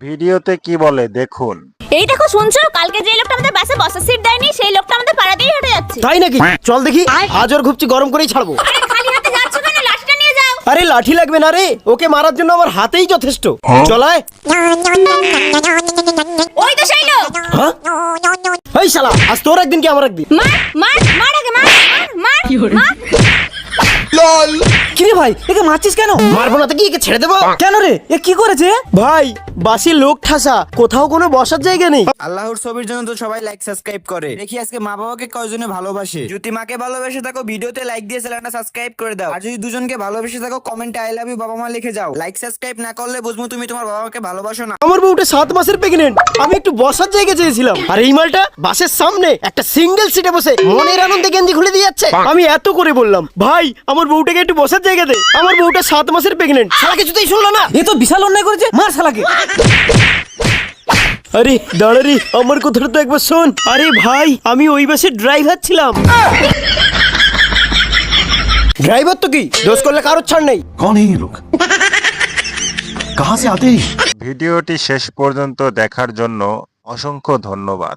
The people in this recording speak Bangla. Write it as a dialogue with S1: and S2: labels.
S1: ভিডিওতে কি বলে দেখুন।
S2: এই দেখো শুনছো, কালকে যে লোকটা আমাদের বাসে বসার সিট দেয়নি সেই লোকটা আমাদের পাড়া দিয়ে হেঁটে যাচ্ছে।
S3: তাই নাকি? চল দেখি, আজ ওর ঘুপচি গরম করেই ছাড়বো।
S2: আরে খালি হাতে যাচ্ছ কেন? লাঠিটা নিয়ে যাও।
S3: আরে লাঠি লাগবে না রে, ওকে মারার জন্য আমার হাতেই যথেষ্ট। চলায়।
S2: ওই তো সেই লোক।
S3: হ্যাঁ এই শালা, আজ তোর একদিন কি আমার একদিন।
S2: মার মার মার আগে মার মার মার।
S3: কিরে ভাই, একে মারছিস কেন? মারবো না তো কি, একে ছেড়ে দেবো কেন রে? এ কি করেছে ভাই? বাসি লোক ঠাসা, কোথাও কোনো বসার জায়গা নেই।
S4: আল্লাহর ছবির জন্য তো সবাই লাইক সাবস্ক্রাইব করে। দেখি আজকে মা বাবাকে কয়জনে ভালোবাসে। যদি মাকে ভালোবেসে থাকো ভিডিওতে লাইক দিয়ে চ্যানেলটা সাবস্ক্রাইব করে দাও। আর যদি দুজনকে ভালোবেসে থাকো কমেন্টে আই লাভ ইউ বাবা মা লিখে যাও। লাইক সাবস্ক্রাইব না করলে বুঝবো তুমি তোমার বাবা মাকে ভালোবাসো না।
S3: আমার বউটা 7 মাসের প্রেগনেন্ট, আমি একটু বসার জায়গা চেয়েছিলাম, আর এই মালটা বাসের সামনে একটা সিঙ্গেল সিটে বসে মনের আনন্দে গেঞ্জি খুলে দিয়ে যাচ্ছে। আমি এত করে বললাম ভাই আমার বউটাকে একটু বসার জায়গা দে, আমার বউটা 7 মাসের প্রেগনেন্ট, শালা কিছুতেই শুনলো না।
S5: এ তো বিশাল অন্যায় করেছে, মার শালাকে।
S3: আরে দাঁড়া রে, আমার কথাটা তো একবার শোন। আরে ভাই আমি ওই বাসের ড্রাইভার ছিলাম। ড্রাইভার তো কি দোষ করলে কারোর ছাড় নেই।
S6: कौन है ये लोग? कहां से आते हैं?
S1: ভিডিওটি শেষ পর্যন্ত দেখার জন্য অসংখ্য ধন্যবাদ।